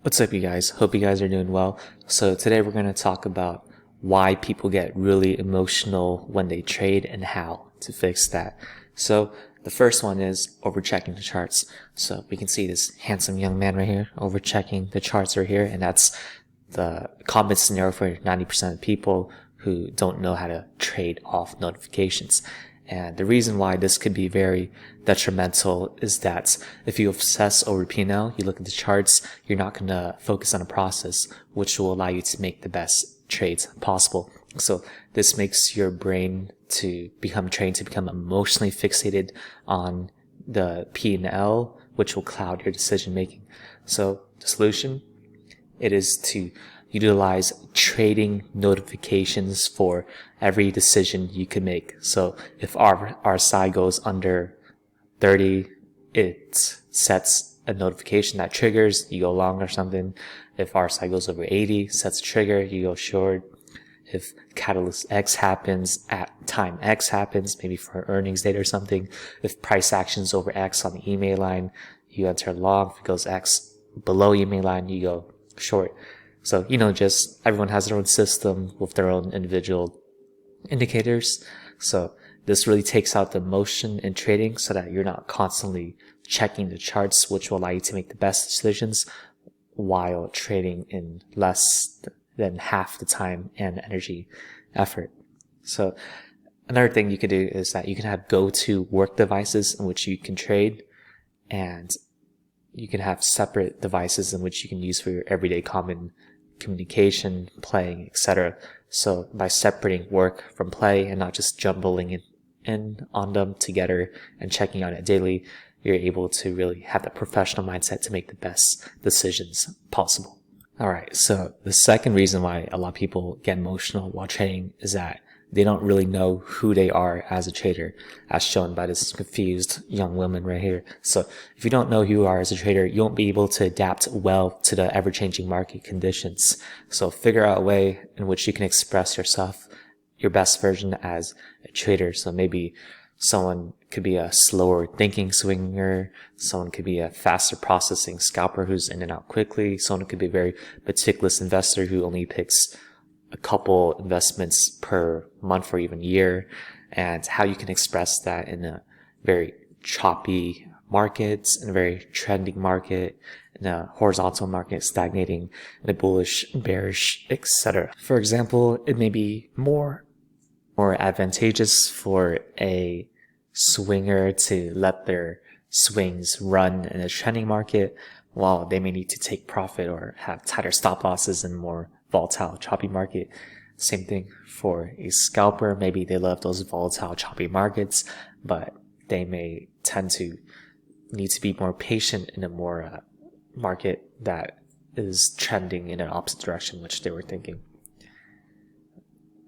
What's up, you guys? Hope you guys are doing well. So today we're going to talk about why people get really emotional when they trade and how to fix that. So the first one is overchecking the charts. So we can see this handsome young man right here overchecking the charts right here, and that's the common scenario for 90% of people who don't know how to trade off notifications. And the reason why this could be very detrimental is that if you obsess over P&L, you look at the charts, you're not going to focus on a process which will allow you to make the best trades possible. So this makes your brain to become trained to become emotionally fixated on the P&L, which will cloud your decision making. So the solution, it is to utilize trading notifications for every decision you can make. So if our SI goes under 30, it sets a notification that triggers, you go long or something. If RSI goes over 80, sets a trigger, you go short. If catalyst X happens at time X happens, maybe for earnings date or something. If price actions over X on the EMA line, you enter long. If it goes X below EMA line, you go short. So, just everyone has their own system with their own individual indicators. So this really takes out the emotion in trading so that you're not constantly checking the charts, which will allow you to make the best decisions while trading in less than half the time and energy effort. So another thing you could do is that you can have go-to work devices in which you can trade, and you can have separate devices in which you can use for your everyday common communication, playing, etc. So by separating work from play and not just jumbling in on them together and checking on it daily, you're able to really have that professional mindset to make the best decisions possible. All right, so the second reason why a lot of people get emotional while trading is that they don't really know who they are as a trader, as shown by this confused young woman right here. So if you don't know who you are as a trader, you won't be able to adapt well to the ever-changing market conditions. So figure out a way in which you can express yourself, your best version as a trader. So maybe someone could be a slower thinking swinger, someone could be a faster processing scalper who's in and out quickly, someone could be a very meticulous investor who only picks a couple investments per month or even year, and how you can express that in a very choppy market, in a very trending market, in a horizontal market stagnating, in a bullish, bearish, etc. For example, it may be more advantageous for a swinger to let their swings run in a trending market, while they may need to take profit or have tighter stop losses in more volatile, choppy market. Same thing for a scalper. Maybe they love those volatile, choppy markets, but they may tend to need to be more patient in a more market that is trending in an opposite direction, which they were thinking.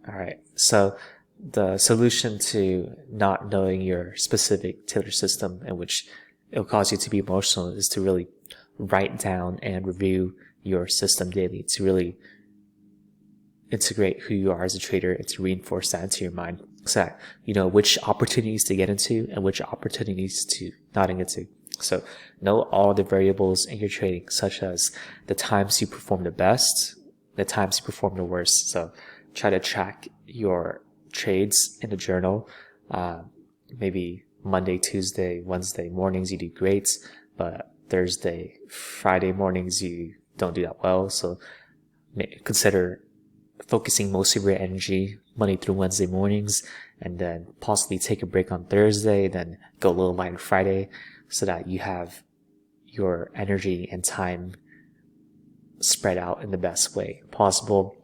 All right, so the solution to not knowing your specific tailored system in which it'll cause you to be emotional is to really write down and review your system daily, to really integrate who you are as a trader and to reinforce that into your mind, so that you know which opportunities to get into and which opportunities to not get into. So know all the variables in your trading, such as the times you perform the best, the times you perform the worst. So try to track your trades in a journal. Maybe Monday, Tuesday, Wednesday mornings you do great, but Thursday, Friday mornings you don't do that well. So consider focusing most of your energy Monday through Wednesday mornings, and then possibly take a break on Thursday, then go a little light on Friday, so that you have your energy and time spread out in the best way possible.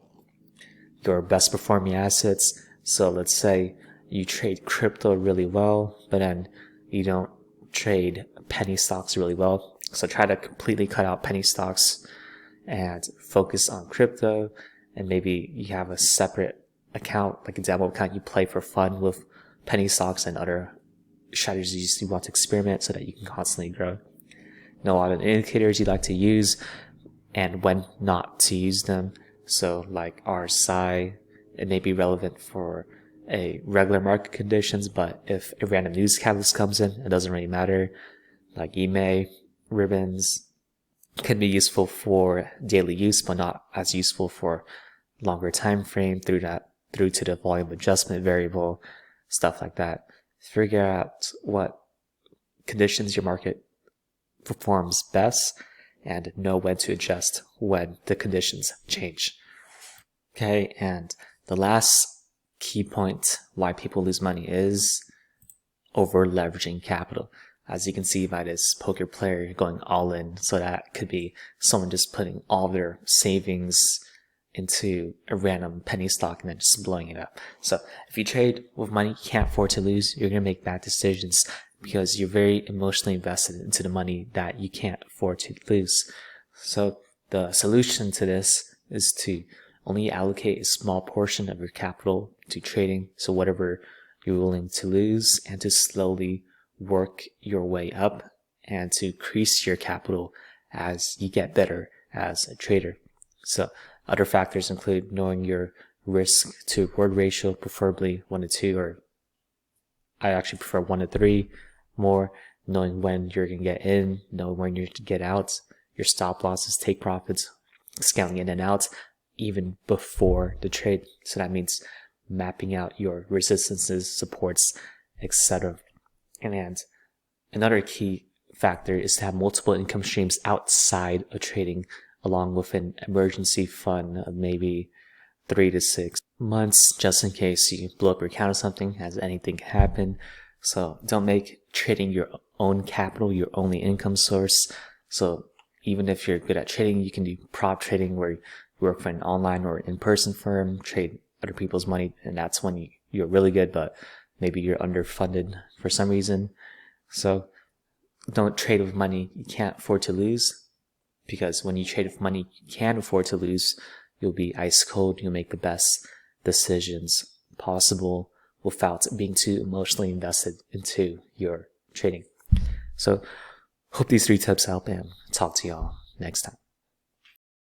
Your best performing assets. So let's say you trade crypto really well, but then you don't trade penny stocks really well. So try to completely cut out penny stocks and focus on crypto. And maybe you have a separate account, like a demo account you play for fun with penny stocks and other strategies you want to experiment, so that you can constantly grow. Know a lot of indicators you like to use and when not to use them. So like RSI, it may be relevant for a regular market conditions, but if a random news catalyst comes in, it doesn't really matter. Like EMA, ribbons, can be useful for daily use, but not as useful for longer time frame through to the volume adjustment variable, stuff like that. Figure out what conditions your market performs best and know when to adjust when the conditions change. Okay, and the last key point why people lose money is over leveraging capital. As you can see by this poker player going all in, so that could be someone just putting all their savings into a random penny stock and then just blowing it up. So if you trade with money you can't afford to lose, you're going to make bad decisions because you're very emotionally invested into the money that you can't afford to lose. So the solution to this is to only allocate a small portion of your capital to trading, so whatever you're willing to lose, and to slowly work your way up and to increase your capital as you get better as a trader. So other factors include knowing your risk to reward ratio, preferably 1 to 2, or I actually prefer 1 to 3 more, knowing when you're going to get in, knowing when you're to get out, your stop losses, take profits, scaling in and out, even before the trade. So that means mapping out your resistances, supports, etc. And another key factor is to have multiple income streams outside of trading, along with an emergency fund of maybe 3 to 6 months, just in case you blow up your account or something, as anything can happen. So don't make trading your own capital your only income source. So even if you're good at trading, you can do prop trading where you work for an online or in-person firm, trade other people's money, and that's when you're really good, but maybe you're underfunded for some reason. So don't trade with money you can't afford to lose, because when you trade with money you can afford to lose, you'll be ice cold. You'll make the best decisions possible without being too emotionally invested into your trading. So hope these 3 tips help, and talk to y'all next time.